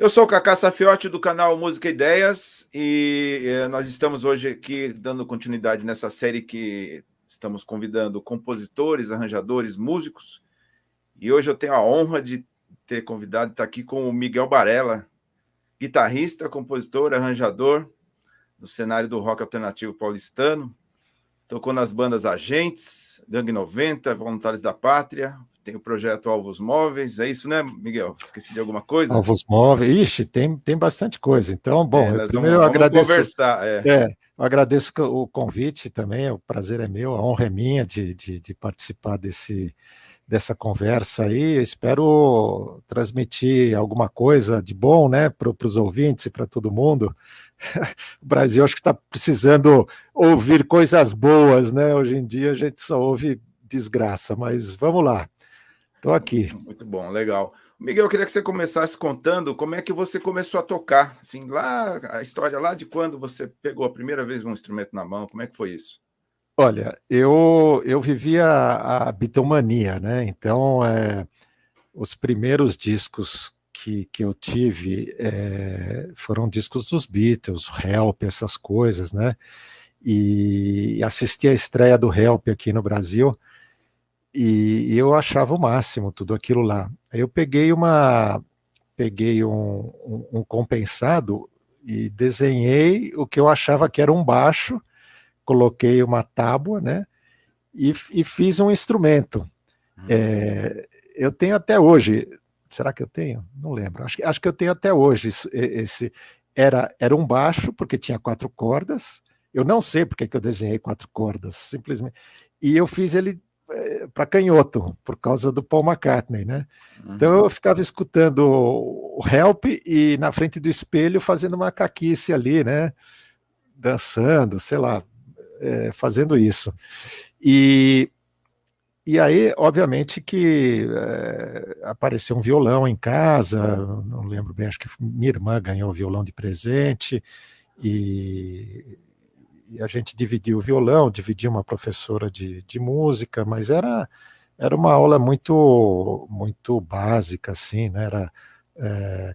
Eu sou o Cacá Safiotti do canal Música Ideias e nós estamos hoje aqui dando continuidade nessa série que estamos convidando compositores, arranjadores, músicos. E hoje eu tenho a honra de ter convidado, estar aqui com o Miguel Barella, guitarrista, compositor, arranjador no cenário do rock alternativo paulistano. Tocou nas bandas Agentes, Gangue 90, Voluntários da Pátria. Tem o projeto Alvos Móveis. É isso, né, Miguel? Esqueci de alguma coisa? Alvos Móveis. Ixi, tem bastante coisa. Então, bom, Nós primeiro eu vamos agradeço, conversar. eu agradeço o convite também, o prazer é meu, a honra é minha de participar dessa conversa aí. Eu espero transmitir alguma coisa de bom, né, para os ouvintes e para todo mundo. O Brasil acho que está precisando ouvir coisas boas, né? Hoje em dia a gente só ouve desgraça, mas vamos lá, estou aqui. Muito bom, legal. Miguel, eu queria que você começasse contando como é que você começou a tocar, assim, lá, a história lá de quando você pegou a primeira vez um instrumento na mão, como é que foi isso? Olha, eu vivia a bitomania, né? Então, os primeiros discos que eu tive foram discos dos Beatles, Help, essas coisas, né? E assisti a estreia do Help aqui no Brasil e eu achava o máximo tudo aquilo lá. Aí eu peguei um compensado e desenhei o que eu achava que era um baixo, coloquei uma tábua, né? E fiz um instrumento. Eu tenho até hoje, será que eu tenho? Não lembro, acho que eu tenho até hoje esse. Era um baixo, porque tinha 4 cordas, eu não sei porque que eu desenhei 4 cordas, simplesmente, e eu fiz ele para canhoto, por causa do Paul McCartney, né? Então eu ficava escutando o Help e na frente do espelho fazendo uma caquice ali, né? Dançando, sei lá, fazendo isso. E aí, obviamente, que apareceu um violão em casa, não lembro bem, acho que minha irmã ganhou o violão de presente, e a gente dividiu o violão, dividiu uma professora de música, mas era uma aula muito básica, assim, né? Era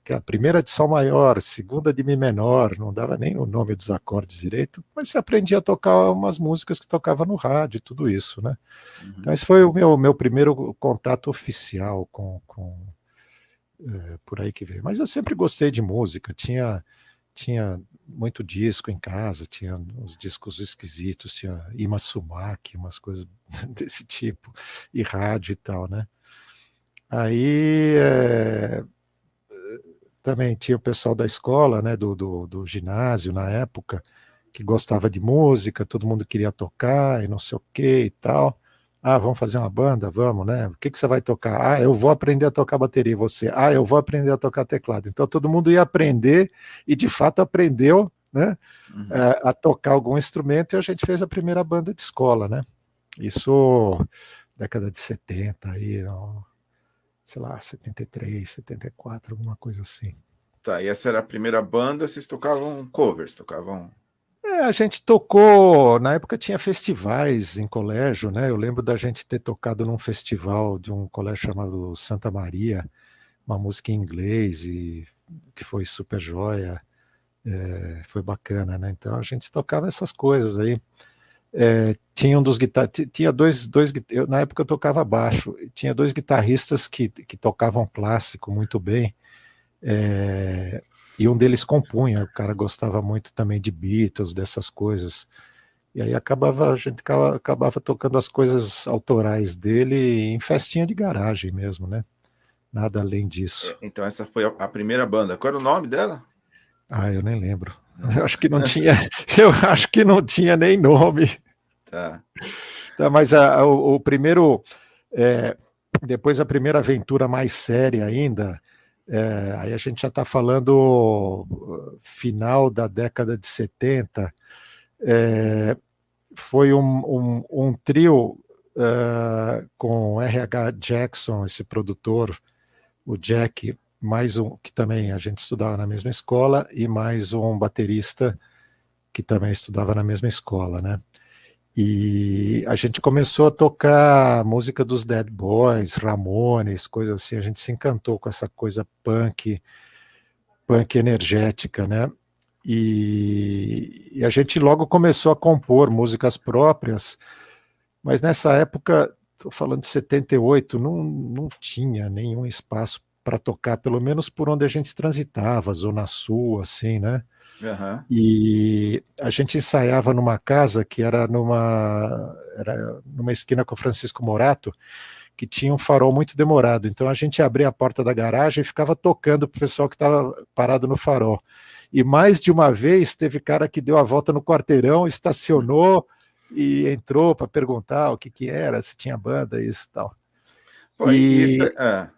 que a primeira de Sol maior, segunda de Mi menor, não dava nem o nome dos acordes direito, mas você aprendia a tocar umas músicas que tocava no rádio, tudo isso, né? Então esse foi o meu primeiro contato oficial com por aí que veio. Mas eu sempre gostei de música, tinha muito disco em casa, tinha uns discos esquisitos, tinha Ima Sumac, umas coisas desse tipo, e rádio e tal, né? Aí também tinha o pessoal da escola, né, do ginásio na época, que gostava de música, todo mundo queria tocar e não sei o que e tal. Ah, vamos fazer uma banda? Vamos, né? O que você vai tocar? Ah, eu vou aprender a tocar bateria. E você? Ah, eu vou aprender a tocar teclado. Então todo mundo ia aprender e de fato aprendeu, né, a tocar algum instrumento e a gente fez a primeira banda de escola, né? Isso década de 70, aí, sei lá, 73, 74, alguma coisa assim. Tá, e essa era a primeira banda, vocês tocavam covers, tocavam... A gente tocou, na época tinha festivais em colégio, né? Eu lembro da gente ter tocado num festival de um colégio chamado Santa Maria, uma música em inglês, e que foi super joia, foi bacana, né? Então a gente tocava essas coisas aí. Tinha um dos guitarristas, tinha na época eu tocava baixo, tinha 2 guitarristas que tocavam clássico muito bem, e um deles compunha, o cara gostava muito também de Beatles, dessas coisas, e aí a gente acabava tocando as coisas autorais dele em festinha de garagem mesmo, né? Nada além disso. Então essa foi a primeira banda. Qual era o nome dela? Ah, eu nem lembro. Não Eu lembro. acho que não tinha, eu acho que não tinha nem nome. Tá. Tá, mas o primeiro, depois a primeira aventura mais séria ainda, aí a gente já está falando final da década de 70, foi um trio com R.H. Jackson, esse produtor, o Jack, mais um que também a gente estudava na mesma escola, e mais um baterista que também estudava na mesma escola, né? E a gente começou a tocar música dos Dead Boys, Ramones, coisas assim. A gente se encantou com essa coisa punk, punk energética, né? E a gente logo começou a compor músicas próprias, mas nessa época, estou falando de 78, não tinha nenhum espaço para tocar, pelo menos por onde a gente transitava, Zona Sul, assim, né? Aham. E a gente ensaiava numa casa que era numa esquina com o Francisco Morato, que tinha um farol muito demorado. Então a gente abria a porta da garagem e ficava tocando para o pessoal que estava parado no farol. E mais de uma vez teve cara que deu a volta no quarteirão, estacionou e entrou para perguntar o que que era, se tinha banda, isso e tal. Pô, e isso E, é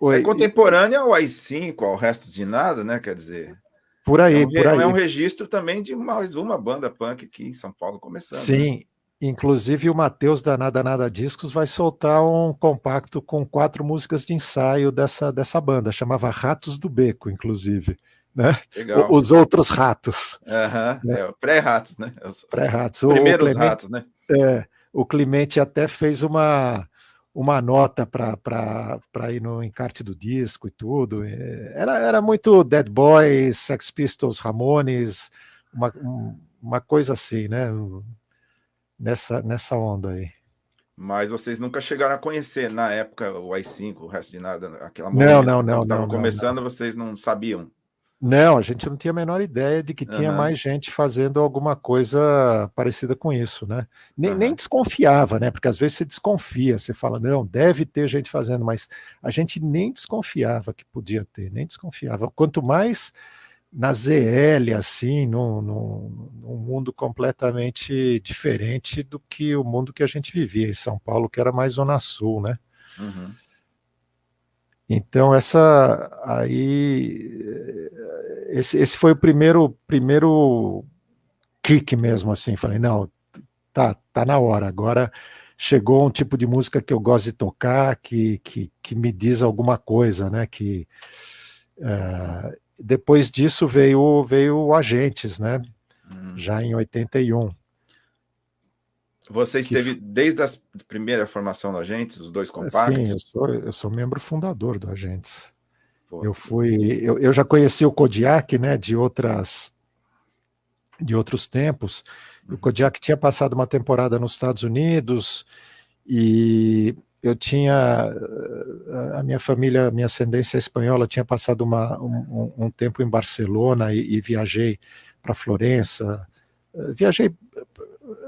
oi, contemporâneo ao AI-5, ao Resto de Nada, né? Quer dizer, por aí, por é um aí. registro também de mais uma banda punk aqui em São Paulo começando, né? Sim, inclusive o Matheus da Nada Nada Discos vai soltar um compacto com 4 músicas de ensaio dessa banda, chamava Ratos do Beco, inclusive, né? Legal. Os outros ratos, Aham. né? É, pré-ratos, né? Os Pré-ratos. primeiros ratos, né? O Clemente até fez uma nota para ir no encarte do disco e tudo. Era muito Dead Boys, Sex Pistols, Ramones, uma coisa assim, né? Nessa onda aí. Mas vocês nunca chegaram a conhecer, na época, o AI-5, o Resto de Nada, aquele Não, movimento não, que não, estava não, não, não. começando, vocês não sabiam. Não, a gente não tinha a menor ideia de que tinha Aham, mais gente fazendo alguma coisa parecida com isso, né? Nem aham. desconfiava, né? Porque às vezes você desconfia, você fala, não, deve ter gente fazendo, mas a gente nem desconfiava que podia ter, nem desconfiava. Quanto mais na ZL, assim, num mundo completamente diferente do que o mundo que a gente vivia em São Paulo, que era mais Zona Sul, né? Uhum. Então, esse foi o primeiro kick mesmo, assim. Falei, não, tá na hora. Agora chegou um tipo de música que eu gosto de tocar, que me diz alguma coisa, né? Depois disso veio o Agentes, né? Uhum. Já em 81. Você Que, esteve desde a primeira formação da gente, os 2 assim, eu compactos? sou, eu sou membro fundador do Agentes. Pô, Eu já conheci o Kodiak, né? De outros tempos. O uhum. Kodiak tinha passado uma temporada nos Estados Unidos e eu tinha a minha família, a minha ascendência espanhola tinha passado um tempo em Barcelona e viajei para Florença. Viajei,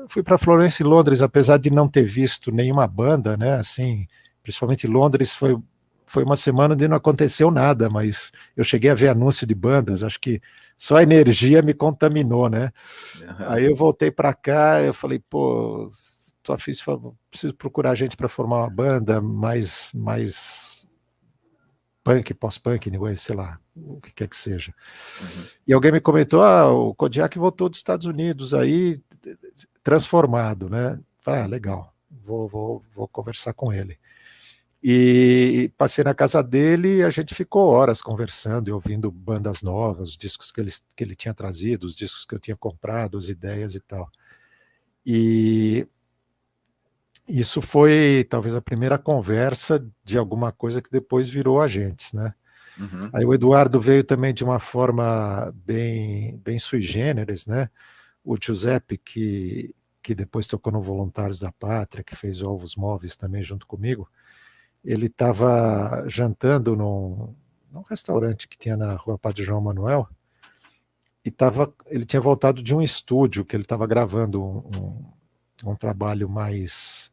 fui para Florença e Londres, apesar de não ter visto nenhuma banda, né? Assim, principalmente Londres foi uma semana onde não aconteceu nada, mas eu cheguei a ver anúncio de bandas, acho que só a energia me contaminou, né? Aham. Aí eu voltei para cá, eu falei, pô, tô afim, preciso procurar gente para formar uma banda mais punk, pós-punk, sei lá, o que quer que seja. Uhum. E alguém me comentou, o Kodiak voltou dos Estados Unidos aí, transformado, né? Falei, legal, vou conversar com ele. E passei na casa dele e a gente ficou horas conversando e ouvindo bandas novas, os discos que ele tinha trazido, os discos que eu tinha comprado, as ideias e tal. E isso foi talvez a primeira conversa de alguma coisa que depois virou Agentes, né? Uhum. Aí o Eduardo veio também de uma forma bem sui generis, né? O Giuseppe, que depois tocou no Voluntários da Pátria, que fez Ovos Móveis também junto comigo, ele estava jantando num restaurante que tinha na rua Padre João Manuel, e ele tinha voltado de um estúdio que ele estava gravando um trabalho mais.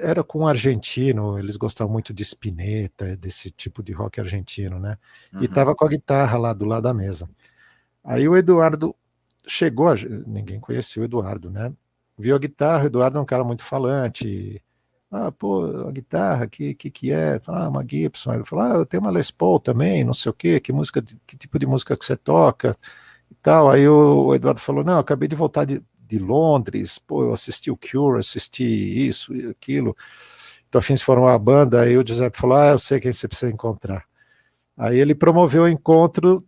Era com um argentino, eles gostavam muito de Spinetta, desse tipo de rock argentino, né? E Uhum. estava com a guitarra lá do lado da mesa. Aí o Eduardo chegou, ninguém conhecia o Eduardo, né? Viu a guitarra, o Eduardo é um cara muito falante. Pô, a guitarra, que é? Fala, uma Gibson. Ele falou, eu tenho uma Les Paul também, não sei o quê, que tipo de música que você toca e tal. Aí o Eduardo falou, não, eu acabei de voltar de Londres, pô, eu assisti o Cure, assisti isso e aquilo. Tô a fim de formar uma banda. Aí o Giuseppe falou, eu sei quem você precisa encontrar. Aí ele promoveu o encontro,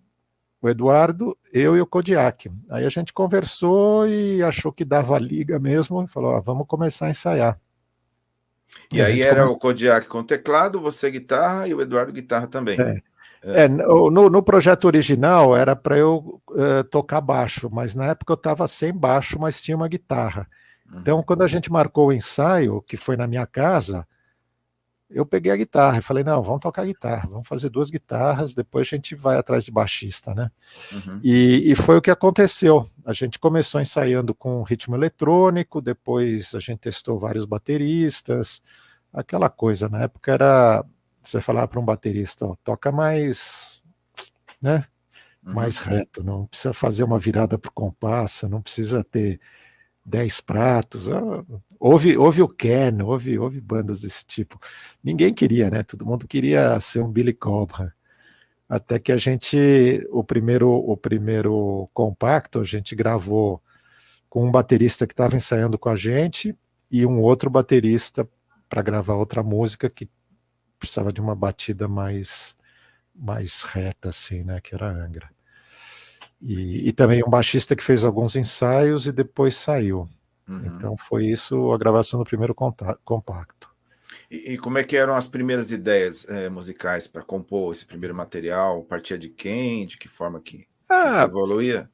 o Eduardo, eu e o Kodiak. Aí a gente conversou e achou que dava liga mesmo, e falou, vamos começar a ensaiar. E E a aí gente era o começou. Kodiak com teclado, você guitarra e o Eduardo guitarra também. É, No projeto original era para eu tocar baixo, mas na época eu estava sem baixo, mas tinha uma guitarra. Então, quando a gente marcou o ensaio, que foi na minha casa, eu peguei a guitarra e falei, não, vamos tocar guitarra, vamos fazer 2 guitarras, depois a gente vai atrás de baixista, né? E foi o que aconteceu. A gente começou ensaiando com ritmo eletrônico, depois a gente testou vários bateristas, aquela coisa. Na época era, você falava para um baterista, ó, toca mais, né? Mais reto, não precisa fazer uma virada para o compasso, não precisa ter 10 pratos. Houve o Ken, houve bandas desse tipo. Ninguém queria, né? Todo mundo queria ser um Billy Cobham. Até que o primeiro compacto, a gente gravou com um baterista que estava ensaiando com a gente e um outro baterista para gravar outra música que precisava de uma batida mais reta, assim, né? Que era Angra. E também um baixista que fez alguns ensaios e depois saiu. Então foi isso a gravação do primeiro compacto. E como é que eram as primeiras ideias musicais para compor esse primeiro material? Partia de quem? De que forma que isso evoluía?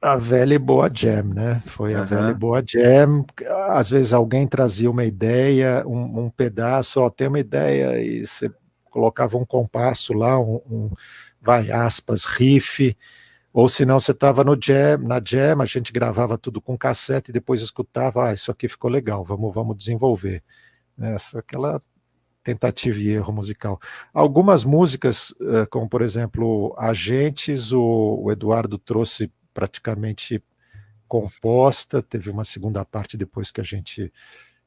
A velha e boa jam, né? Foi a velha e boa jam. Às vezes alguém trazia uma ideia, um pedaço, ó, tem uma ideia, e você colocava um compasso lá, vai, aspas, riff, ou senão você estava na jam, a gente gravava tudo com cassete e depois escutava, isso aqui ficou legal, vamos desenvolver. Aquela tentativa e erro musical. Algumas músicas, como por exemplo, Agentes, o Eduardo trouxe praticamente composta, teve uma segunda parte depois que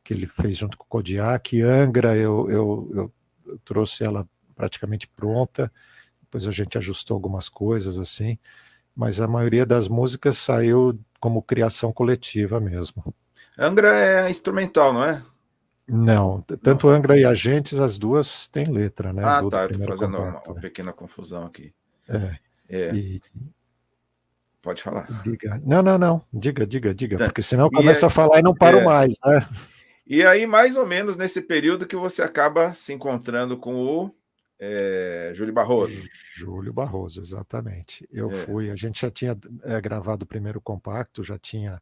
ele fez junto com o Kodiak. Angra, eu trouxe ela praticamente pronta, depois a gente ajustou algumas coisas assim, mas a maioria das músicas saiu como criação coletiva mesmo. Angra é instrumental, não é? Não, tanto não. Angra e Agentes, as duas têm letra, né? Tá, eu tô fazendo uma pequena confusão aqui. Pode falar. Diga. Não. Diga, porque senão começa a falar e não paro mais, né? E aí, mais ou menos nesse período que você acaba se encontrando com o Júlio Barroso. Júlio Barroso, exatamente. A gente já tinha gravado o primeiro compacto, já tinha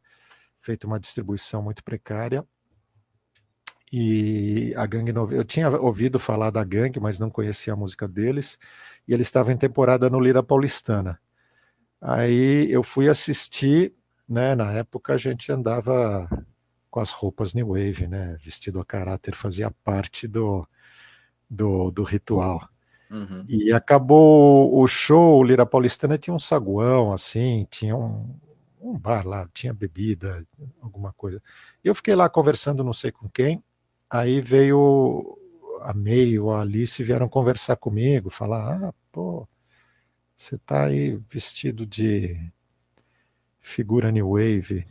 feito uma distribuição muito precária. E a Gangue eu tinha ouvido falar da Gangue, mas não conhecia a música deles, e eles estavam em temporada no Lira Paulistana. Aí eu fui assistir, né? Na época a gente andava com as roupas New Wave, né? Vestido a caráter, fazia parte do ritual. E acabou o show, o Lira Paulistana tinha um saguão, assim, tinha um bar lá, tinha bebida, alguma coisa. E eu fiquei lá conversando, não sei com quem. Aí veio a May ou a Alice, vieram conversar comigo, falar, pô, você tá aí vestido de figura New Wave,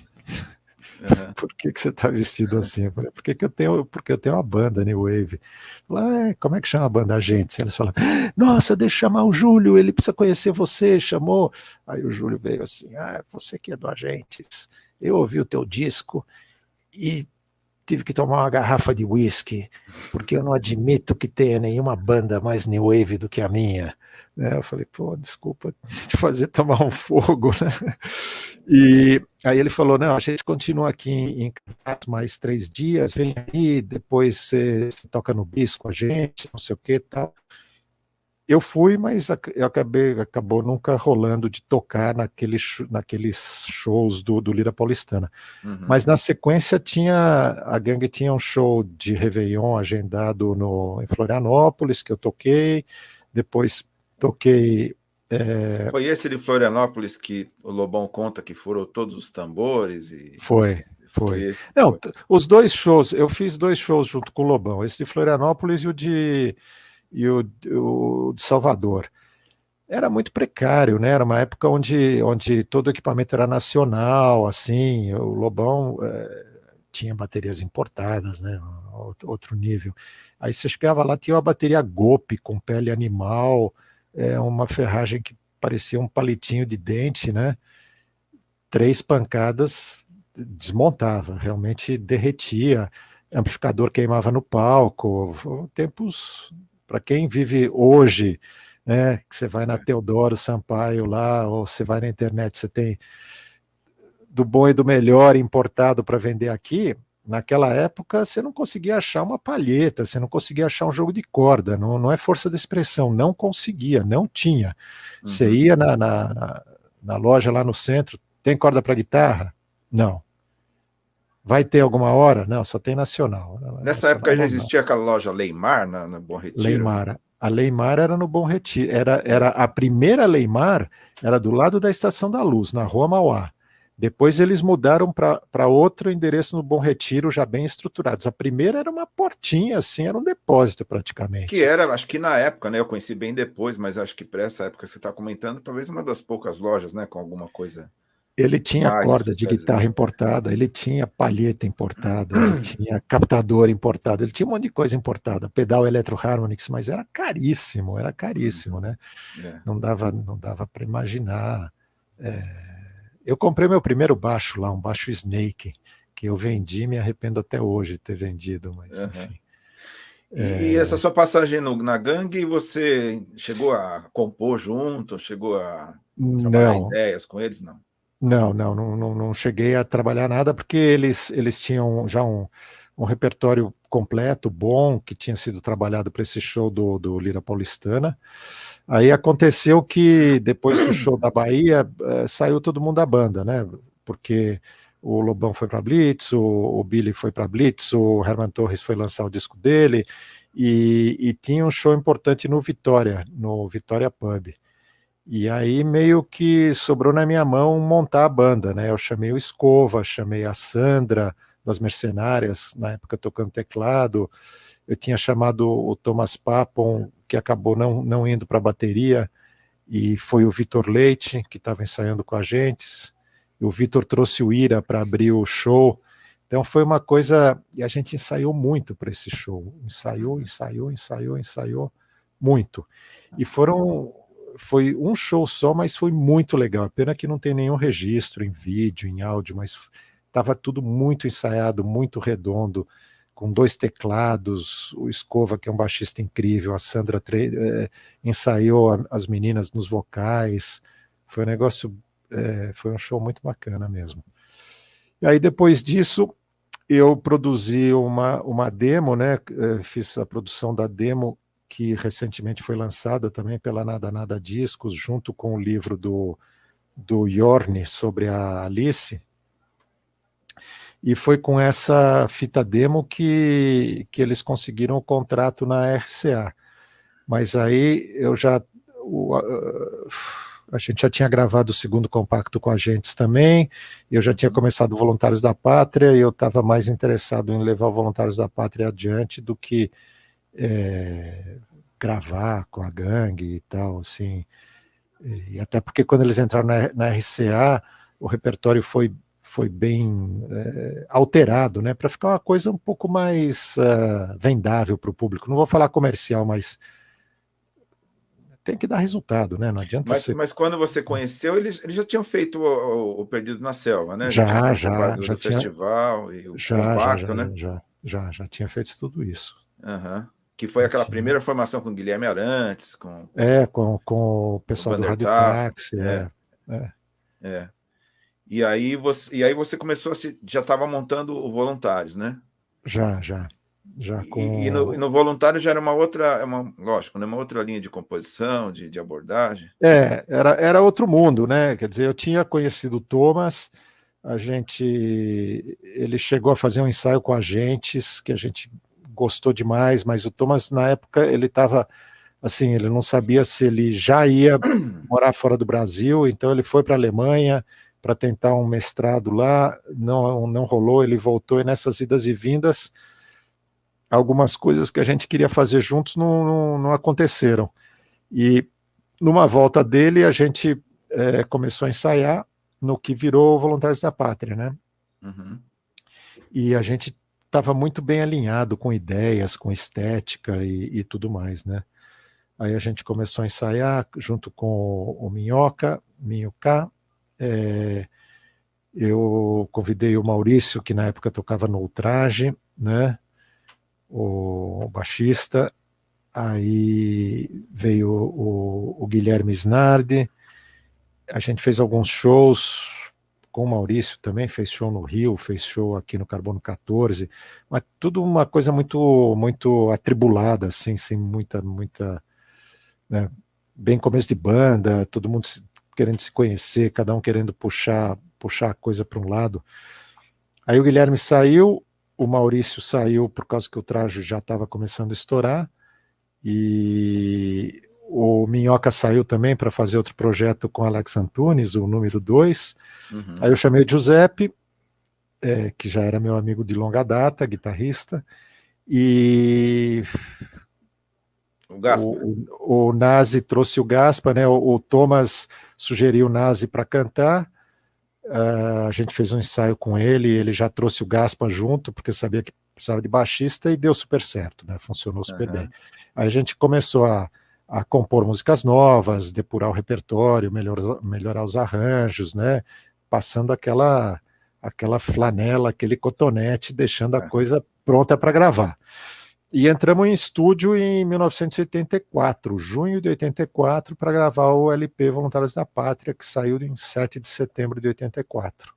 por que você tá vestido assim? Eu falei, porque eu tenho uma banda New Wave. Falei, como é que chama a banda? Agentes. Eles falaram, nossa, deixa eu chamar o Júlio, ele precisa conhecer você, chamou. Aí o Júlio veio assim, você que é do Agentes, eu ouvi o teu disco e tive que tomar uma garrafa de whisky, porque eu não admito que tenha nenhuma banda mais New Wave do que a minha. Eu falei, pô, desculpa te fazer tomar um fogo, né? E aí ele falou, não, a gente continua aqui em mais 3 dias, vem aí, depois você toca no bis com a gente, não sei o que e tal. Eu fui, mas acabou nunca rolando de tocar naqueles shows do Lira Paulistana. Mas na sequência a Gangue tinha um show de Réveillon agendado em Florianópolis, que eu toquei, depois toquei... Foi esse de Florianópolis que o Lobão conta que furou todos os tambores? Foi. Não, os 2 shows, eu fiz 2 shows junto com o Lobão, esse de Florianópolis e o de Salvador. Era muito precário, né? Era uma época onde todo o equipamento era nacional, assim, o Lobão tinha baterias importadas, né? Outro nível. Aí você chegava lá, tinha uma bateria Gope com pele animal, uma ferragem que parecia um palitinho de dente, né? 3 pancadas desmontava, realmente derretia, amplificador queimava no palco, tempos... Para quem vive hoje, Que você vai na Teodoro Sampaio lá, ou você vai na internet, você tem do bom e do melhor importado para vender aqui. Naquela época, você não conseguia achar uma palheta, você não conseguia achar um jogo de corda, não é força de expressão, não conseguia, não tinha. Você ia na loja lá no centro, tem corda para guitarra? Não. Vai ter alguma hora? Não, só tem nacional. Nessa época já existia aquela loja Leimar na Bom Retiro? Leimar. A Leimar era no Bom Retiro. Era a primeira Leimar, era do lado da Estação da Luz, na Rua Mauá. Depois eles mudaram para outro endereço no Bom Retiro, já bem estruturados. A primeira era uma portinha, assim, era um depósito praticamente. Que era, acho que na época, né? Eu conheci bem depois, mas acho que para essa época que você está comentando, talvez uma das poucas lojas, né? Com alguma coisa. Ele tinha corda de guitarra importada, ele tinha palheta importada, ele tinha captador importado, ele tinha um monte de coisa importada, pedal Electro Harmonix, mas era caríssimo, né? Não dava para imaginar. Eu comprei meu primeiro baixo lá, um baixo Snake, que eu vendi, me arrependo até hoje de ter vendido, mas enfim. E essa sua passagem na gangue, você chegou a compor junto, chegou a trabalhar ideias com eles? Não cheguei a trabalhar nada, porque eles tinham já um repertório completo, bom, que tinha sido trabalhado para esse show do Lira Paulistana. Aí aconteceu que depois do show da Bahia, saiu todo mundo da banda, né? Porque o Lobão foi para Blitz, o Billy foi para Blitz, o Herman Torres foi lançar o disco dele, e tinha um show importante no Vitória Pub. E aí meio que sobrou na minha mão montar a banda, né? Eu chamei o Escova, chamei a Sandra das Mercenárias, na época tocando teclado. Eu tinha chamado o Thomas Papon, que acabou não indo para a bateria, e foi o Vitor Leite, que estava ensaiando com a gente. E o Vitor trouxe o Ira para abrir o show. Então foi uma coisa... E a gente ensaiou muito para esse show. Ensaiou muito. E foi um show só, mas foi muito legal. Pena que não tem nenhum registro em vídeo, em áudio, mas estava tudo muito ensaiado, muito redondo, com 2 teclados, o Escova, que é um baixista incrível, a Sandra ensaiou as meninas nos vocais. Foi um negócio, foi um show muito bacana mesmo. E aí depois disso, eu produzi uma demo, né? Fiz a produção da demo, que recentemente foi lançada também pela Nada Nada Discos, junto com o livro do Yorni sobre a Alice. E foi com essa fita demo que eles conseguiram o contrato na RCA. Mas aí a gente já tinha gravado o segundo compacto com Agentes também, eu já tinha começado Voluntários da Pátria, e eu estava mais interessado em levar o Voluntários da Pátria adiante do que gravar com a gangue e tal, assim. E até porque quando eles entraram na RCA, o repertório foi bem alterado, né, para ficar uma coisa um pouco mais vendável para o público. Não vou falar comercial, mas tem que dar resultado, né? Não adianta ser... Mas quando você conheceu, eles já tinham feito o Perdido na Selva, né? Já do festival e o compacto, né? Já tinha feito tudo isso. Que foi aquela primeira formação com Guilherme Arantes, com o pessoal do Rádio Táxi. E aí você começou já estava montando o Voluntários, né? Já com... E no Voluntário já era lógico, né, uma outra linha de composição, de abordagem. Era outro mundo, né? Quer dizer, eu tinha conhecido o Thomas, ele chegou a fazer um ensaio com Agentes, que a gente gostou demais, mas o Thomas, na época, ele estava assim, ele não sabia se ele já ia morar fora do Brasil, então ele foi para a Alemanha para tentar um mestrado lá, não rolou, ele voltou, e nessas idas e vindas, algumas coisas que a gente queria fazer juntos não aconteceram. E numa volta dele, a gente começou a ensaiar no que virou Voluntários da Pátria, né? E a gente estava muito bem alinhado com ideias, com estética e tudo mais, né? Aí a gente começou a ensaiar junto com o Minhoca, eu convidei o Maurício, que na época tocava no Ultraje, né? O baixista. Aí veio o Guilherme Snardi, a gente fez alguns shows com o Maurício também, fez show no Rio, fez show aqui no Carbono 14, mas tudo uma coisa muito, muito atribulada, assim, sem muita, né, bem começo de banda, todo mundo querendo se conhecer, cada um querendo puxar a coisa para um lado. Aí o Guilherme saiu, o Maurício saiu por causa que o traje já estava começando a estourar, e o Minhoca saiu também para fazer outro projeto com Alex Antunes, o número 2. Aí eu chamei o Giuseppe, que já era meu amigo de longa data, guitarrista, e o Nazi trouxe o Gaspa, né? O Thomas sugeriu o Nazi para cantar. A gente fez um ensaio com ele já trouxe o Gaspa junto, porque sabia que precisava de baixista, e deu super certo, né? Funcionou super bem. Aí a gente começou a compor músicas novas, depurar o repertório, melhorar os arranjos, né? Passando aquela flanela, aquele cotonete, deixando a coisa pronta para gravar. E entramos em estúdio em 1984, junho de 84, para gravar o LP Voluntários da Pátria, que saiu em 7 de setembro de 84.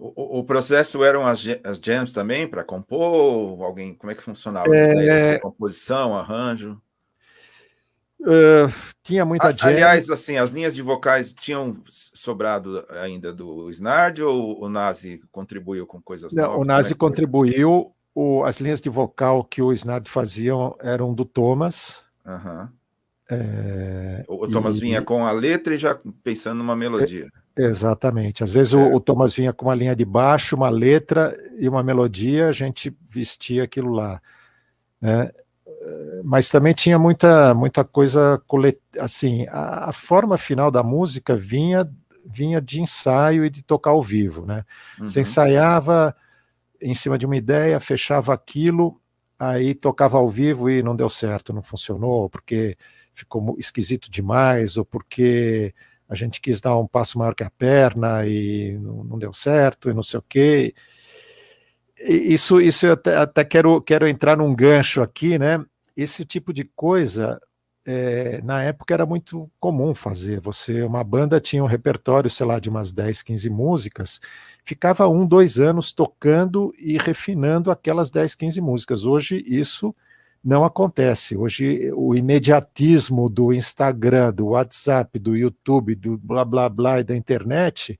O processo eram as jams também, para compor? Alguém, como é que funcionava as ideias de composição, arranjo? Tinha muita jam. Aliás, assim, as linhas de vocais tinham sobrado ainda do Snardi, ou o Nazi contribuiu com coisas novas? O Nazi contribuiu. As linhas de vocal que o Snardi faziam eram do Thomas. O Thomas vinha com a letra e já pensando numa melodia. Exatamente. Às vezes o Thomas vinha com uma linha de baixo, uma letra e uma melodia, a gente vestia aquilo lá, né? Mas também tinha muita coisa assim, a forma final da música vinha de ensaio e de tocar ao vivo, né? Você ensaiava em cima de uma ideia, fechava aquilo, aí tocava ao vivo e não deu certo, não funcionou, porque ficou esquisito demais, ou porque a gente quis dar um passo maior que a perna e não deu certo, e não sei o quê. Isso eu até quero entrar num gancho aqui, né? Esse tipo de coisa, na época era muito comum fazer. Uma banda tinha um repertório, sei lá, de umas 10, 15 músicas, ficava 1, 2 anos tocando e refinando aquelas 10, 15 músicas. Hoje isso não acontece. Hoje o imediatismo do Instagram, do WhatsApp, do YouTube, do blá blá blá e da internet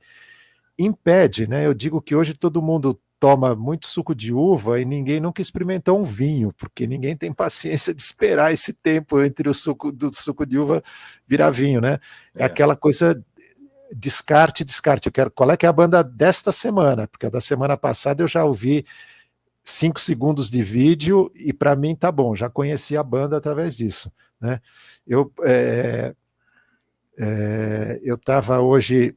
impede, né? Eu digo que hoje todo mundo toma muito suco de uva e ninguém nunca experimentou um vinho, porque ninguém tem paciência de esperar esse tempo entre o suco de uva virar vinho, né? É aquela coisa descarte. Eu quero, qual é que é a banda desta semana? Porque a da semana passada eu já ouvi 5 segundos de vídeo e para mim tá bom, já conheci a banda através disso, né? Eu estava hoje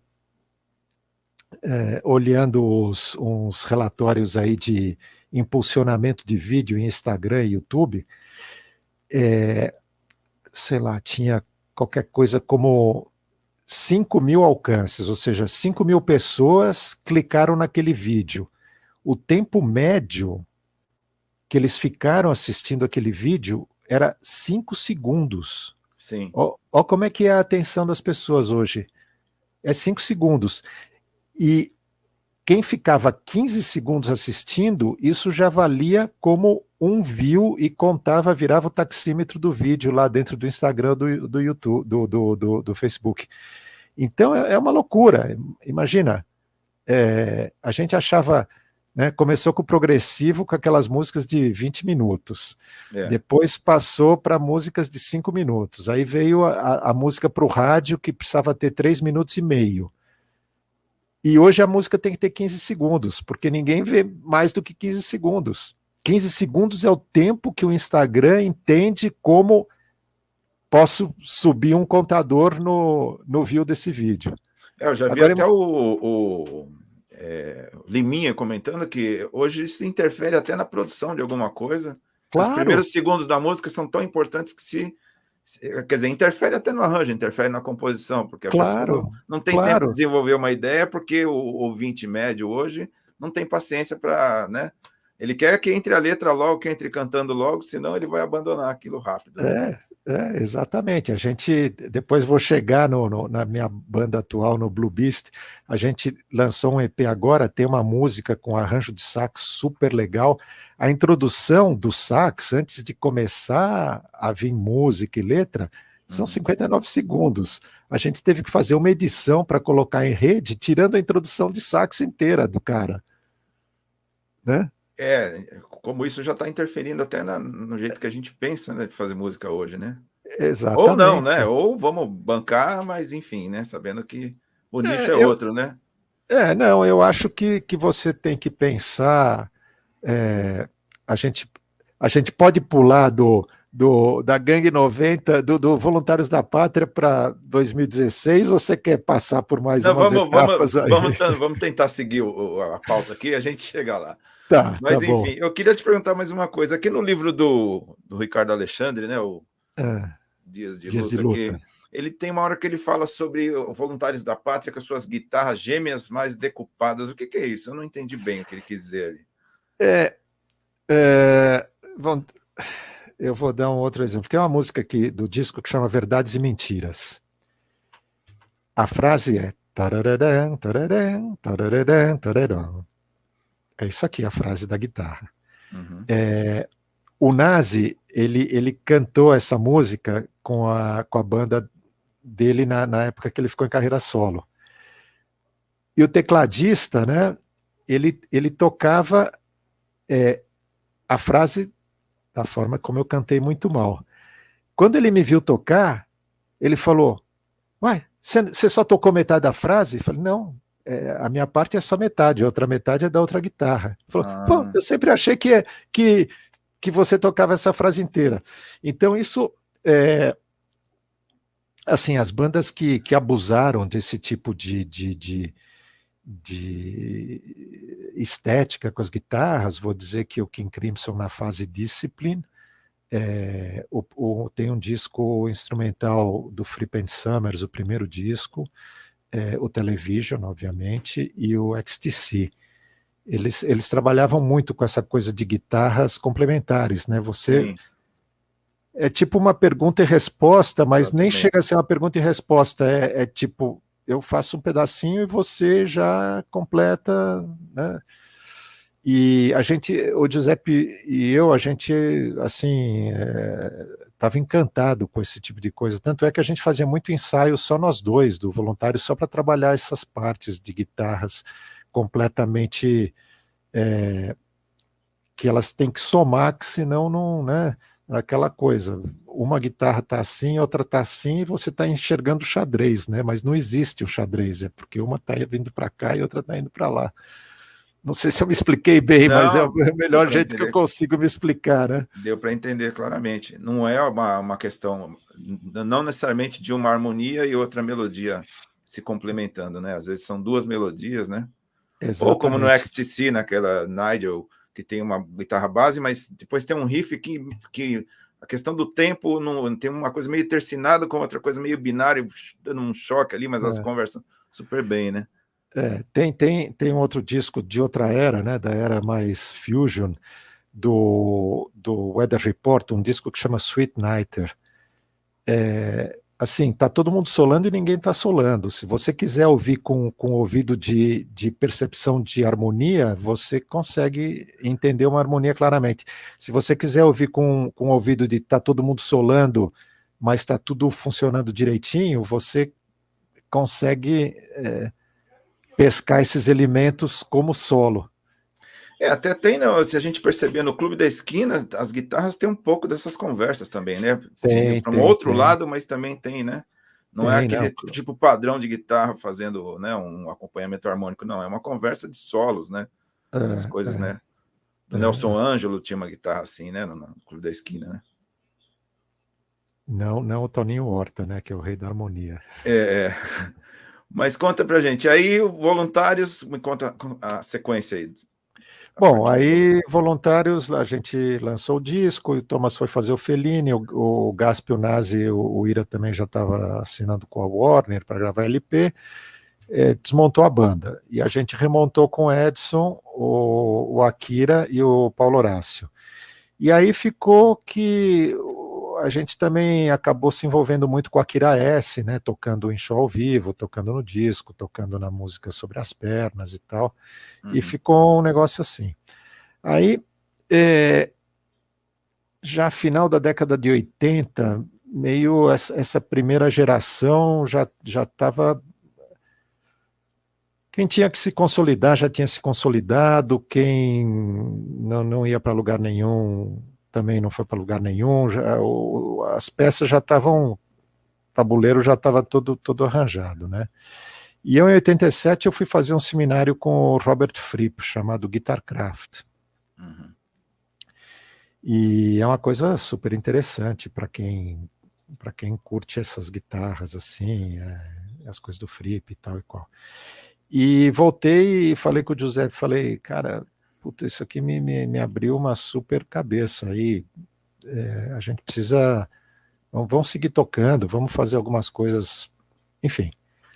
olhando uns relatórios aí de impulsionamento de vídeo em Instagram e YouTube, sei lá, tinha qualquer coisa como 5.000 alcances, ou seja, 5.000 pessoas clicaram naquele vídeo. O tempo médio que eles ficaram assistindo aquele vídeo era 5 segundos. Sim. Ó como é que é a atenção das pessoas hoje. É 5 segundos. E quem ficava 15 segundos assistindo, isso já valia como um view e contava, virava o taxímetro do vídeo lá dentro do Instagram, do YouTube, do Facebook. Então é uma loucura. Imagina, a gente achava, né, começou com o progressivo, com aquelas músicas de 20 minutos. Depois passou para músicas de 5 minutos. Aí veio a música para o rádio, que precisava ter 3 minutos e meio. E hoje a música tem que ter 15 segundos, porque ninguém vê mais do que 15 segundos. 15 segundos é o tempo que o Instagram entende como posso subir um contador no view desse vídeo. Eu já vi até o Liminha comentando que hoje isso interfere até na produção de alguma coisa. Claro. Os primeiros segundos da música são tão importantes que quer dizer, interfere até no arranjo, interfere na composição, porque a pessoa não tem tempo de desenvolver uma ideia, porque o ouvinte médio hoje não tem paciência para, né, Ele quer que entre a letra logo, que entre cantando logo, senão ele vai abandonar aquilo rápido, né? Exatamente. A gente, depois vou chegar na minha banda atual, no Blue Beast, a gente lançou um EP agora, tem uma música com arranjo de sax super legal. A introdução do sax, antes de começar a vir música e letra, são 59 segundos. A gente teve que fazer uma edição para colocar em rede, tirando a introdução de sax inteira do cara. Né? Como isso já está interferindo até no jeito que a gente pensa, né, de fazer música hoje, né? Exatamente. Ou não, né? Ou vamos bancar, mas enfim, né? Sabendo que o nicho é outro, né? Não, eu acho que você tem que pensar. A gente pode pular da Gangue 90, do Voluntários da Pátria para 2016, ou você quer passar por mais umas etapas aí? Vamos tentar seguir a pauta aqui, a gente chega lá. Tá, mas tá enfim, bom. Eu queria te perguntar mais uma coisa. Aqui no livro do Ricardo Alexandre, né, o Dias de Luta, ele tem uma hora que ele fala sobre Voluntários da Pátria com as suas guitarras gêmeas mais decupadas. O que é isso? Eu não entendi bem o que ele quis dizer ali. Eu vou dar um outro exemplo. Tem uma música aqui do disco que chama Verdades e Mentiras. A frase é tarararã, tararã, tarararã, tararã. É isso aqui, a frase da guitarra. Uhum. O Nazi, ele cantou essa música com a banda dele na época que ele ficou em carreira solo. E o tecladista, né, ele tocava a frase da forma como eu cantei muito mal. Quando ele me viu tocar, ele falou, uai, você só tocou metade da frase? Eu falei, não, a minha parte é só metade, a outra metade é da outra guitarra. Ele falou, pô, eu sempre achei que você tocava essa frase inteira. Então isso, assim, as bandas que abusaram desse tipo de estética com as guitarras, vou dizer que o King Crimson na fase Discipline, tem um disco instrumental do Fripp Summers, o primeiro disco, o Television, obviamente, e o XTC. Eles trabalhavam muito com essa coisa de guitarras complementares, né? Sim. É tipo uma pergunta e resposta, mas Exatamente. Nem chega a ser uma pergunta e resposta, é tipo, eu faço um pedacinho e você já completa, né? E o Giuseppe e eu, a gente, assim, estava encantado com esse tipo de coisa. Tanto é que a gente fazia muito ensaio só nós dois, do voluntário, só para trabalhar essas partes de guitarras completamente que elas têm que somar, que senão não, né? Aquela coisa, uma guitarra está assim, outra está assim, e você está enxergando o xadrez, né? Mas não existe o xadrez, é porque uma está vindo para cá e outra está indo para lá. Não sei se eu me expliquei bem, mas é o melhor jeito que eu consigo me explicar, né? Deu para entender claramente. Não é uma questão, não necessariamente de uma harmonia e outra melodia se complementando, né? Às vezes são duas melodias, né? Exatamente. Ou como no XTC, naquela Nigel, que tem uma guitarra base, mas depois tem um riff que a questão do tempo não tem uma coisa meio tercinada com outra coisa meio binária, dando um choque ali, mas elas conversam super bem, né? Tem um outro disco de outra era, né, da era mais fusion, do Weather Report, um disco que chama Sweet Nighter. Assim, tá todo mundo solando e ninguém tá solando. Se você quiser ouvir com ouvido de percepção de harmonia, você consegue entender uma harmonia claramente. Se você quiser ouvir com ouvido de tá todo mundo solando, mas está tudo funcionando direitinho, você consegue pescar esses elementos como solo. Até tem, não, se a gente perceber no Clube da Esquina, as guitarras têm um pouco dessas conversas também, né? Para um outro lado, mas também tem, né? Não é aquele tipo padrão de guitarra fazendo, né, um acompanhamento harmônico, não. É uma conversa de solos, né? As coisas, né? O Nelson Ângelo tinha uma guitarra assim, né? No Clube da Esquina, né? Não o Toninho Horta, né? Que é o rei da harmonia. Mas conta pra gente. Aí, Voluntários, me conta a sequência aí. Bom, aí Voluntários, a gente lançou o disco, o Thomas foi fazer o Fellini, o Gasp, o Nazi, o Ira também já estava assinando com a Warner para gravar LP, desmontou a banda. E a gente remontou com o Edson, o Akira e o Paulo Horácio. E aí ficou que a gente também acabou se envolvendo muito com a Akira S, né, tocando em show ao vivo, tocando no disco, tocando na música Sobre as Pernas e tal. E ficou um negócio assim. Aí, já final da década de 80, meio essa primeira geração já estava. Quem tinha que se consolidar já tinha se consolidado, quem não ia para lugar nenhum também não foi para lugar nenhum, as peças já estavam, o tabuleiro já estava todo arranjado, né? E eu, em 87, eu fui fazer um seminário com o Robert Fripp, chamado Guitarcraft. E é uma coisa super interessante para quem curte essas guitarras assim, as coisas do Fripp e tal e qual. E voltei e falei com o Giuseppe, falei, cara, puta, isso aqui me abriu uma super cabeça aí, a gente precisa, vamos seguir tocando, vamos fazer algumas coisas, enfim.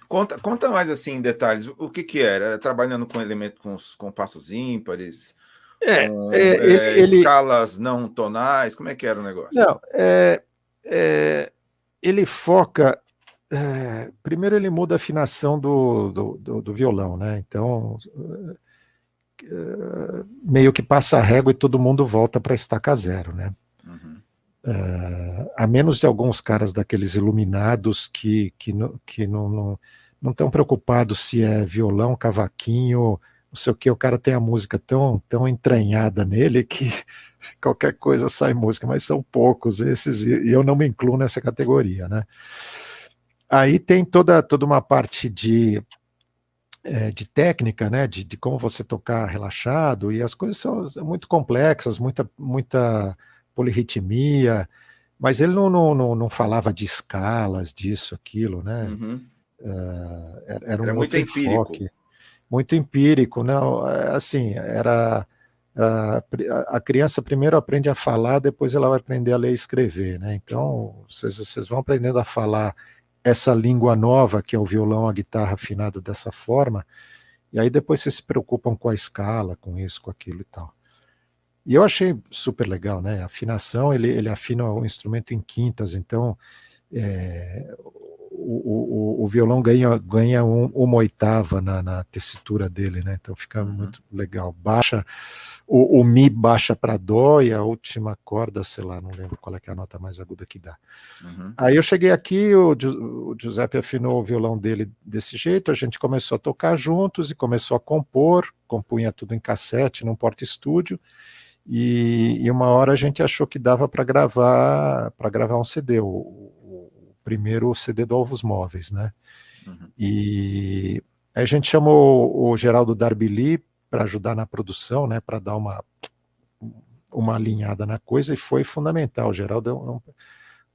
Conta mais assim em detalhes, o que era? Era trabalhando com elementos, com os compassos ímpares, com escalas não tonais, como é que era o negócio? Não, ele foca... primeiro ele muda a afinação do violão, né? Então, meio que passa a régua e todo mundo volta para estaca zero, né? A menos de alguns caras daqueles iluminados que não estão preocupados se é violão, cavaquinho, não sei o que, o cara tem a música tão entranhada nele que qualquer coisa sai música, mas são poucos esses, e eu não me incluo nessa categoria, né? Aí tem toda uma parte de técnica, né, de como você tocar relaxado, e as coisas são muito complexas, muita polirritmia, mas ele não falava de escalas, disso, aquilo, né? Era um muito outro empírico. enfoque, muito empírico, não? Assim, era a criança primeiro aprende a falar, depois ela vai aprender a ler e escrever, né? Então vocês vão aprendendo a falar essa língua nova, que é o violão, a guitarra afinada dessa forma, e aí depois vocês se preocupam com a escala, com isso, com aquilo e tal. E eu achei super legal, né? A afinação, ele afina o instrumento em quintas, então o violão ganha uma oitava na tessitura dele, né? Então fica muito legal. Baixa, o Mi baixa para Dó e a última corda, sei lá, não lembro qual é que é a nota mais aguda que dá. Aí eu cheguei aqui, o Giuseppe afinou o violão dele desse jeito, a gente começou a tocar juntos e começou a compor, compunha tudo em cassete, num porta-estúdio, e uma hora a gente achou que dava para gravar um CD, o primeiro CD do Alvos Móveis, né? E aí a gente chamou o Geraldo Darbili para ajudar na produção, né, para dar uma alinhada na coisa, e foi fundamental. O Geraldo é um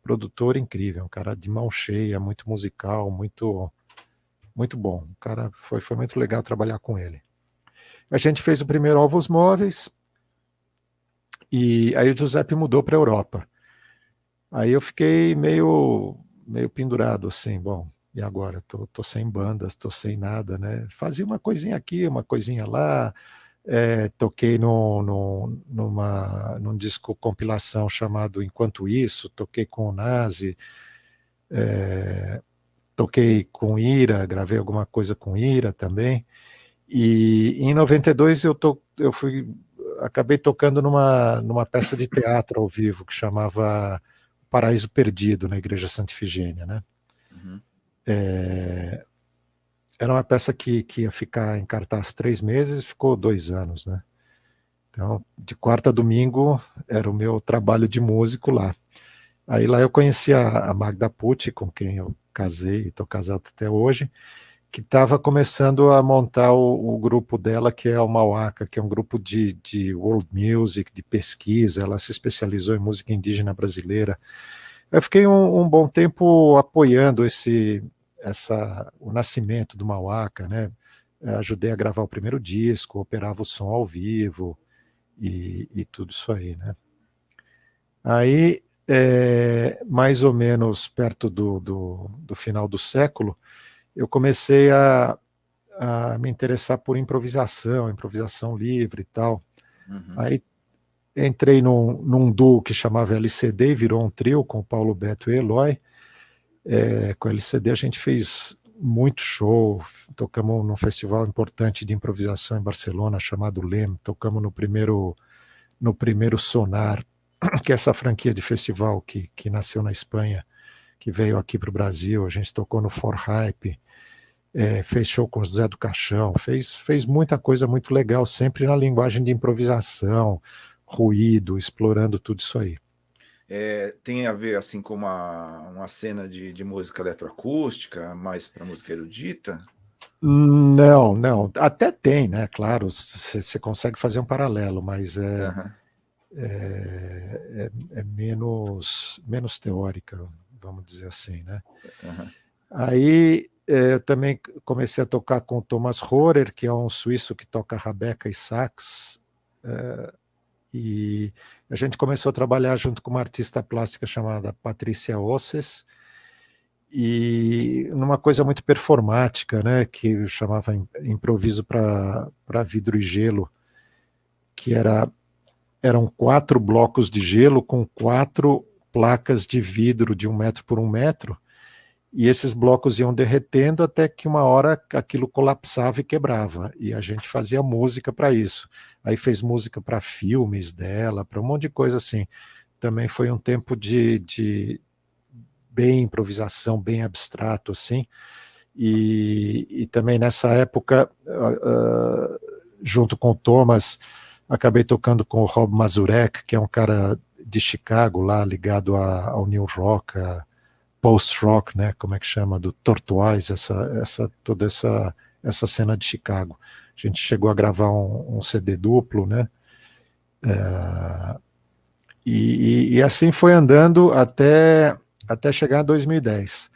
produtor incrível, um cara de mão cheia, muito musical, muito bom. O cara foi muito legal trabalhar com ele. A gente fez o primeiro Alvos Móveis, e aí o Giuseppe mudou para a Europa. Aí eu fiquei meio pendurado, assim, bom, e agora? Tô sem bandas, tô sem nada, né? Fazia uma coisinha aqui, uma coisinha lá, toquei num disco compilação chamado Enquanto Isso, toquei com o Nazi, toquei com Ira, gravei alguma coisa com Ira também, e em 92 acabei tocando numa peça de teatro ao vivo que chamava Paraíso Perdido, na Igreja Santa Ifigênia, né? Era uma peça que ia ficar em cartaz 3 meses e ficou 2 anos, né? Então, de quarta a domingo era o meu trabalho de músico lá. Aí lá eu conheci a Magda Pucci, com quem eu casei e estou casado até hoje, que estava começando a montar o grupo dela, que é o Mauaca, que é um grupo de world music, de pesquisa. Ela se especializou em música indígena brasileira. Eu fiquei um bom tempo apoiando o nascimento do Mauaca, né? Ajudei a gravar o primeiro disco, operava o som ao vivo e tudo isso aí, né? Aí, mais ou menos perto do final do século, eu comecei a a me interessar por improvisação livre e tal. Uhum. Aí entrei num duo que chamava LCD e virou um trio com o Paulo Beto e Eloy. Com a LCD a gente fez muito show, tocamos num festival importante de improvisação em Barcelona chamado LEM, tocamos no primeiro Sonar, que é essa franquia de festival que nasceu na Espanha, que veio aqui para o Brasil. A gente tocou no For Hype, fez show com o Zé do Caixão, fez muita coisa muito legal, sempre na linguagem de improvisação, ruído, explorando tudo isso aí. Tem a ver assim com uma cena de música eletroacústica, mais para música erudita? Não, até tem, né? Claro, você consegue fazer um paralelo, mas Uhum. é menos teórica, vamos dizer assim, né? Uhum. Aí eu também comecei a tocar com o Thomas Rohrer, que é um suíço que toca rabeca e sax, e a gente começou a trabalhar junto com uma artista plástica chamada Patrícia Osses, e numa coisa muito performática, né, que eu chamava improviso para vidro e gelo, que eram 4 blocos de gelo com 4 placas de vidro de 1 metro por 1 metro, e esses blocos iam derretendo até que uma hora aquilo colapsava e quebrava, e a gente fazia música para isso. Aí fez música para filmes dela, para um monte de coisa assim. Também foi um tempo de bem improvisação, bem abstrato, assim, e também nessa época, junto com o Thomas, acabei tocando com o Rob Mazurek, que é um cara de Chicago, lá ligado ao New Rock, post-rock, né, como é que chama, do Tortoise, toda essa cena de Chicago. A gente chegou a gravar um CD duplo, né, e assim foi andando até chegar em 2010.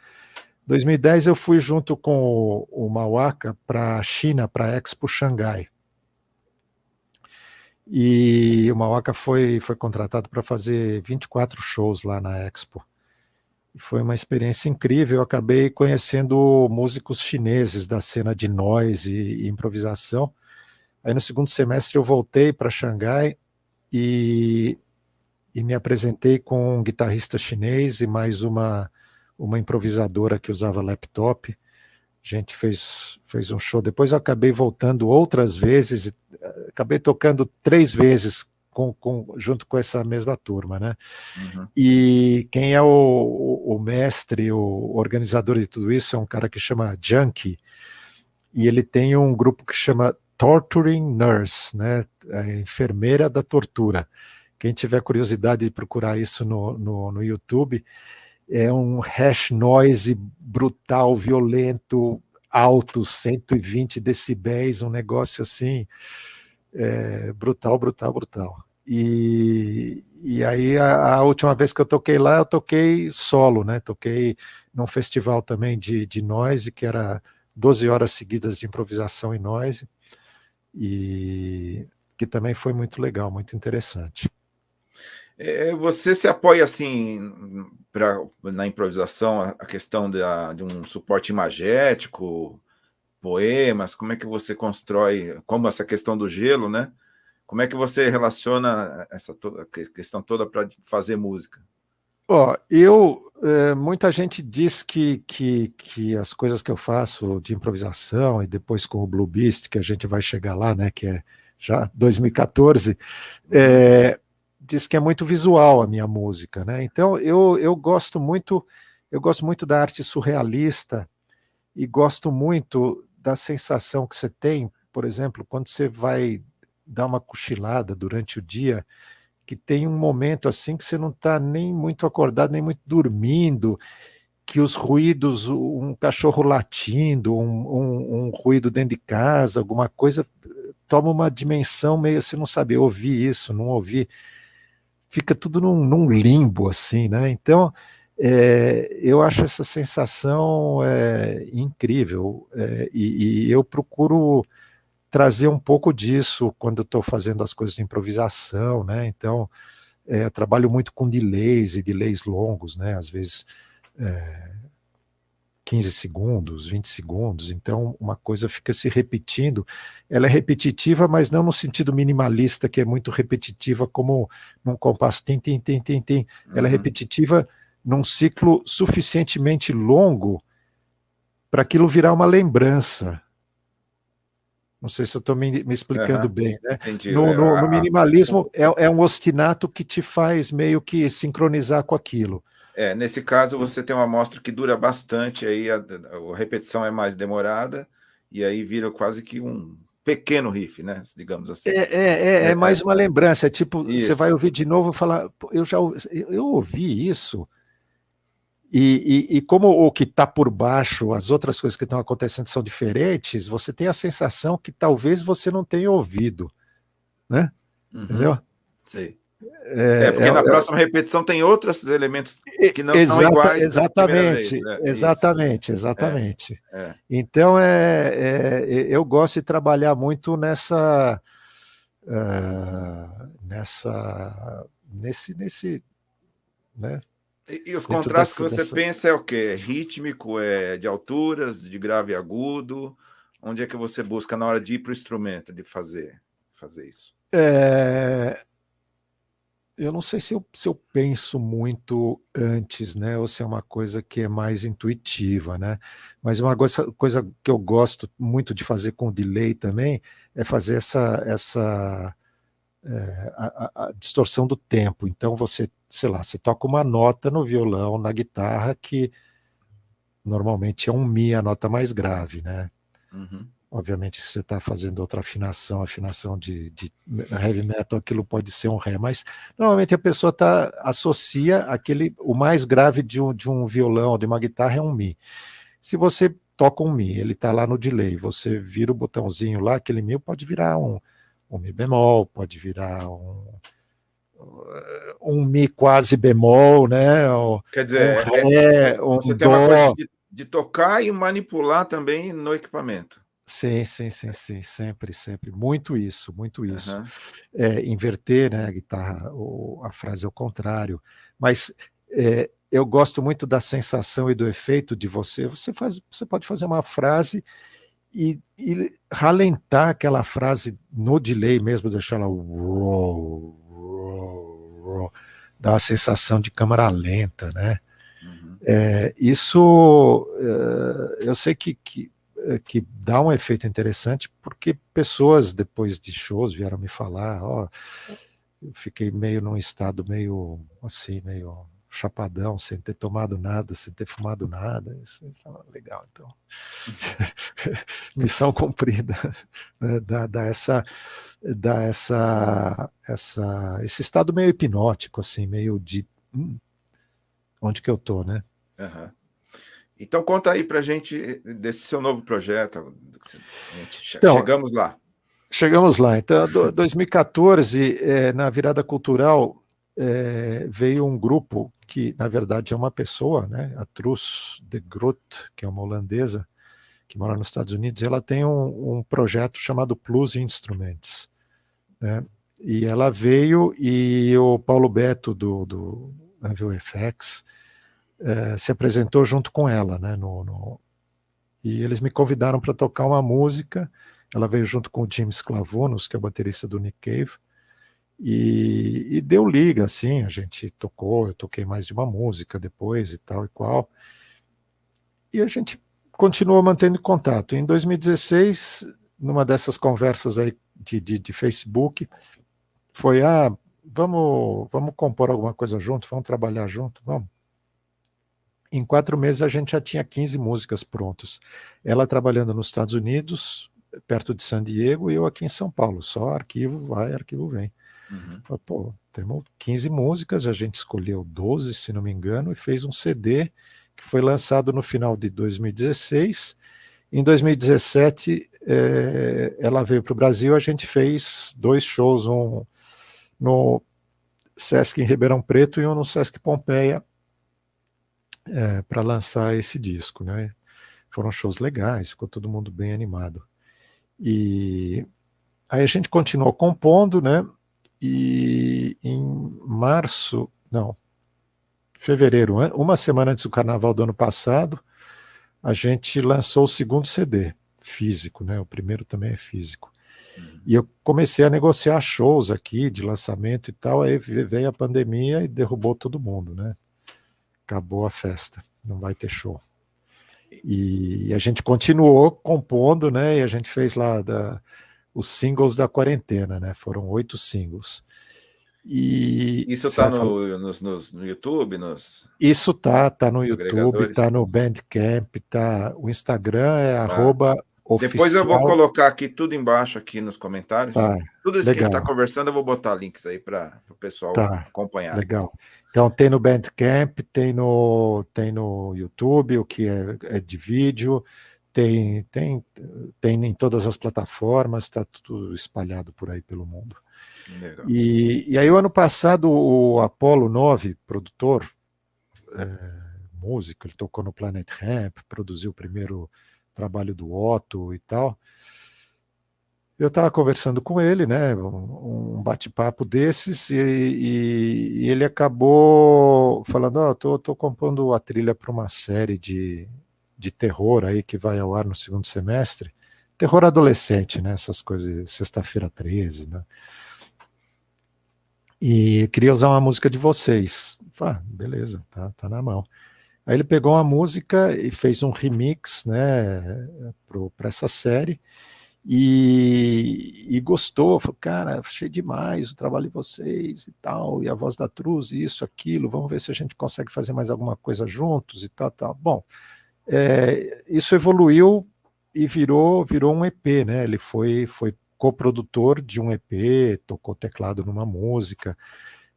2010 eu fui junto com o Mauaca para a China, para a Expo Xangai. E o Mauaca foi contratado para fazer 24 shows lá na Expo. E foi uma experiência incrível. Eu acabei conhecendo músicos chineses da cena de noise e improvisação. Aí no segundo semestre eu voltei para Xangai e me apresentei com um guitarrista chinês e mais uma improvisadora que usava laptop. A gente fez um show. Depois eu acabei voltando outras vezes, acabei tocando 3 vezes junto com essa mesma turma, né? Uhum. E quem é o mestre, o organizador de tudo isso é um cara que chama Junkie, e ele tem um grupo que chama Torturing Nurse, né? A enfermeira da tortura. Quem tiver curiosidade de procurar isso no YouTube, é um hash noise brutal, violento, alto, 120 decibéis, um negócio assim, brutal. E aí a última vez que eu toquei lá, eu toquei solo, né? Toquei num festival também de noise, que era 12 horas seguidas de improvisação em noise, e que também foi muito legal, muito interessante. Você se apoia assim na improvisação a questão de um suporte imagético, poemas? Como é que você constrói, como essa questão do gelo, né? Como é que você relaciona essa questão toda para fazer música? Muita gente diz que as coisas que eu faço de improvisação e depois com o Blue Beast, que a gente vai chegar lá, né, que é já 2014, diz que é muito visual a minha música, né? Então eu gosto muito da arte surrealista e gosto muito da sensação que você tem, por exemplo, quando você vai dar uma cochilada durante o dia, que tem um momento assim que você não está nem muito acordado, nem muito dormindo, que os ruídos, um cachorro latindo, um ruído dentro de casa, alguma coisa, toma uma dimensão meio, você não sabe, ouvir isso, não ouvir, fica tudo num limbo assim, né? Então, eu acho essa sensação incrível, e eu procuro trazer um pouco disso quando eu estou fazendo as coisas de improvisação, né? Então, eu trabalho muito com delays e delays longos, né? Às vezes 15 segundos, 20 segundos, então uma coisa fica se repetindo. Ela é repetitiva, mas não no sentido minimalista, que é muito repetitiva, como num compasso tim, tim, tim, tim, tim. Ela é repetitiva num ciclo suficientemente longo para aquilo virar uma lembrança. Não sei se eu estou me explicando bem, né? Entendi. No minimalismo é um ostinato que te faz meio que sincronizar com aquilo. Nesse caso, você tem uma amostra que dura bastante, aí a repetição é mais demorada, e aí vira quase que um pequeno riff, né? Digamos assim. É mais uma lembrança, tipo, Isso. Você vai ouvir de novo e falar, eu ouvi isso, e como o que está por baixo, as outras coisas que estão acontecendo são diferentes, você tem a sensação que talvez você não tenha ouvido, né? Entendeu? Sei. Porque na próxima repetição tem outros elementos que não são iguais da primeira vez. Exatamente. Então, eu gosto de trabalhar muito nesse, né? E os contrastes que você pensa é o quê? Rítmico, de alturas, de grave e agudo? Onde é que você busca na hora de ir para o instrumento, de fazer isso? Eu não sei se eu penso muito antes, né? Ou se é uma coisa que é mais intuitiva, né? Mas uma coisa que eu gosto muito de fazer com delay também é fazer a distorção do tempo. Então você, sei lá, você toca uma nota no violão, na guitarra, que normalmente é um Mi, a nota mais grave, né? Obviamente, se você está fazendo outra afinação de heavy metal, aquilo pode ser um Ré, mas normalmente a pessoa associa o mais grave de um violão, de uma guitarra, é um Mi. Se você toca um Mi, ele está lá no delay, você vira o botãozinho lá, aquele Mi pode virar um Mi bemol, pode virar um Mi quase bemol, né? Quer dizer, Ré, você tem Dó. uma coisa de tocar e manipular também no equipamento. Sim, sempre. Muito isso. Inverter, né, a guitarra, a frase ao contrário. Mas eu gosto muito da sensação e do efeito de você pode fazer uma frase e ralentar aquela frase no delay mesmo, deixar ela dar uma sensação de câmara lenta, né? Isso eu sei que dá um efeito interessante, porque pessoas depois de shows vieram me falar, eu fiquei num estado meio assim, meio chapadão, sem ter tomado nada, sem ter fumado nada. Isso é legal, então. Missão cumprida, né? Esse estado meio hipnótico, assim, meio de onde que eu tô, né? Então conta aí pra gente desse seu novo projeto. Chegamos lá. Chegamos lá. Então, 2014, na virada cultural, veio um grupo que, na verdade, é uma pessoa, né? A Truus de Groot, que é uma holandesa, que mora nos Estados Unidos. Ela tem um projeto chamado Plus Instruments, né? E ela veio, e o Paulo Beto, do VFX, se apresentou junto com ela, né? E eles me convidaram para tocar uma música. Ela veio junto com o Jim Sclavonos, que é o baterista do Nick Cave, e deu liga, assim, a gente tocou, eu toquei mais de uma música depois e tal e qual, e a gente continuou mantendo contato. Em 2016, numa dessas conversas aí de Facebook, foi, vamos compor alguma coisa junto, vamos trabalhar junto, vamos. Em 4 meses a gente já tinha 15 músicas prontas. Ela trabalhando nos Estados Unidos, perto de San Diego, e eu aqui em São Paulo. Só arquivo vai, arquivo vem. Pô, temos 15 músicas, a gente escolheu 12, se não me engano, e fez um CD que foi lançado no final de 2016. Em 2017, ela veio para o Brasil, a gente fez 2 shows, um no Sesc em Ribeirão Preto e um no Sesc Pompeia, para lançar esse disco, né? Foram shows legais, ficou todo mundo bem animado. E aí a gente continuou compondo, né? E em fevereiro, uma semana antes do carnaval do ano passado, a gente lançou o segundo CD, físico, né? O primeiro também é físico. E eu comecei a negociar shows aqui, de lançamento e tal, aí veio a pandemia e derrubou todo mundo, né? Acabou a festa, não vai ter show. E a gente continuou compondo, né? E a gente fez lá os singles da quarentena, né? Foram 8 singles. E isso está no YouTube, isso tá no YouTube, agregadores? tá no Bandcamp, tá. O Instagram é Tá. Depois eu vou @oficial. colocar aqui tudo embaixo aqui nos comentários. Tá, Tudo isso que a gente está legal. conversando, eu vou botar links aí para o pessoal Tá, acompanhar. legal. Então tem no Bandcamp, tem no YouTube, o que é de vídeo, tem em todas as plataformas, está tudo espalhado por aí pelo mundo. Legal. E aí o ano passado o Apollo 9, produtor, músico, ele tocou no Planet Ramp, produziu o primeiro trabalho do Otto e tal. Eu estava conversando com ele, né, um bate-papo desses, e ele acabou falando, tô compondo a trilha para uma série de terror aí que vai ao ar no segundo semestre, terror adolescente, né, essas coisas, Sexta-feira 13, né, e eu queria usar uma música de vocês. Beleza, tá na mão. Aí ele pegou uma música e fez um remix, né, para essa série, e gostou, falou, cara, achei demais o trabalho de vocês e tal, e a voz da Truz, isso, aquilo, vamos ver se a gente consegue fazer mais alguma coisa juntos e tal. Bom, isso evoluiu e virou um EP, né? Ele foi coprodutor de um EP, tocou teclado numa música,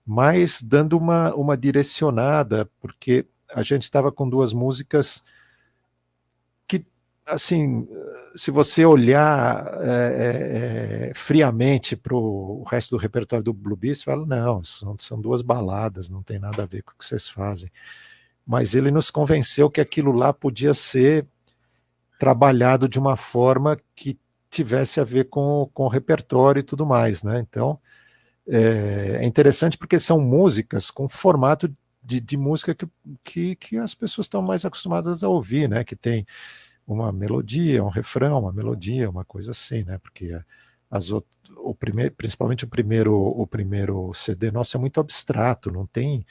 mas dando uma direcionada, porque a gente estava com 2 músicas que, assim, se você olhar friamente para o resto do repertório do Blue Beast, fala, não, são 2 baladas, não tem nada a ver com o que vocês fazem. Mas ele nos convenceu que aquilo lá podia ser trabalhado de uma forma que tivesse a ver com o repertório e tudo mais, né? Então, é interessante porque são músicas com formato de música que as pessoas estão mais acostumadas a ouvir, né? Que tem uma melodia, um refrão, uma melodia, uma coisa assim, né? Porque principalmente o primeiro CD nosso é muito abstrato, não tem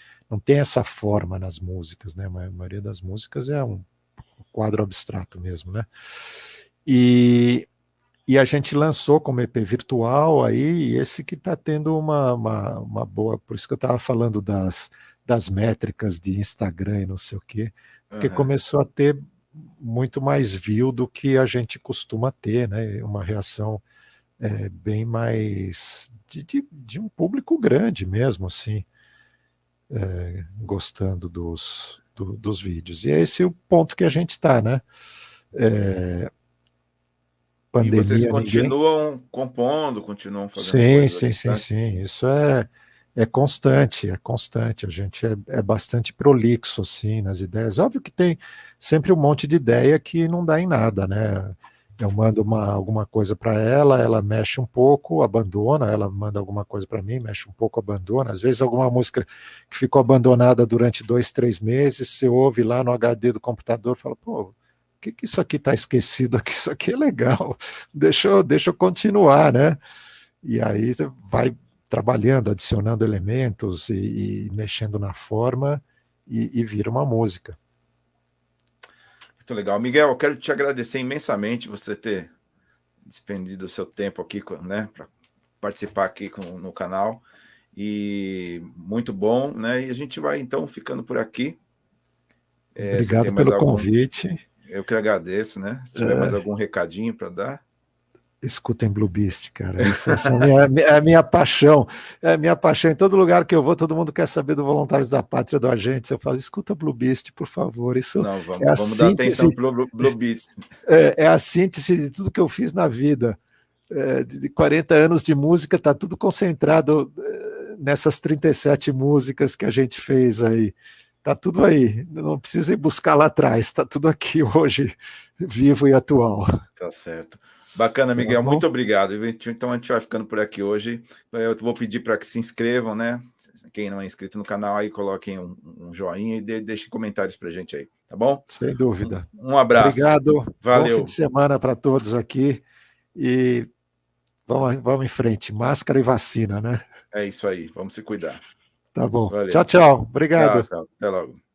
essa forma nas músicas, né? A maioria das músicas é um quadro abstrato mesmo, né? E a gente lançou como EP virtual aí, esse que está tendo uma boa, por isso que eu estava falando das métricas de Instagram e não sei o quê, porque começou a ter muito mais view do que a gente costuma ter, né? Uma reação bem mais de um público grande mesmo, assim, gostando dos vídeos. E esse é o ponto que a gente está, né? E vocês Pandemia, ninguém. continuam compondo, continuam fazendo coisas à distância? Sim. Isso é constante, é constante. A gente é bastante prolixo, assim, nas ideias. Óbvio que tem sempre um monte de ideia que não dá em nada, né? Eu mando alguma coisa para ela, ela mexe um pouco, abandona, ela manda alguma coisa para mim, mexe um pouco, abandona. Às vezes alguma música que ficou abandonada durante 2, 3 meses, você ouve lá no HD do computador e fala, pô, que isso aqui está esquecido aqui? Isso aqui é legal, deixa eu continuar, né? E aí você vai trabalhando, adicionando elementos e mexendo na forma e vira uma música. Muito legal. Miguel, eu quero te agradecer imensamente você ter despendido o seu tempo aqui, né, para participar aqui no canal. E muito bom, né? E a gente vai então ficando por aqui. Obrigado pelo convite. Eu que agradeço, né? Se tiver mais algum recadinho para dar. Escutem Blue Beast, cara. Essa é a minha paixão. É a minha paixão. Em todo lugar que eu vou, todo mundo quer saber do Voluntários da Pátria, do Agentes. Eu falo, escuta Blue Beast, por favor. Isso Não, é a vamos dar síntese. atenção para o Blue Beast. É a síntese de tudo que eu fiz na vida. De 40 anos de música, está tudo concentrado nessas 37 músicas que a gente fez aí. Está tudo aí. Não precisa ir buscar lá atrás. Está tudo aqui hoje, vivo e atual. Tá certo. Bacana, Miguel, muito obrigado. Então a gente vai ficando por aqui hoje. Eu vou pedir para que se inscrevam, né? Quem não é inscrito no canal, aí coloquem um joinha e deixem comentários para a gente aí. tá bom? Sem dúvida. Um abraço. Obrigado. Valeu. Bom fim de semana para todos aqui e vamos em frente. Máscara e vacina, né? É isso aí, vamos se cuidar. Tá bom. Valeu. Tchau, tchau. Tchau, Obrigado. tchau. Até logo.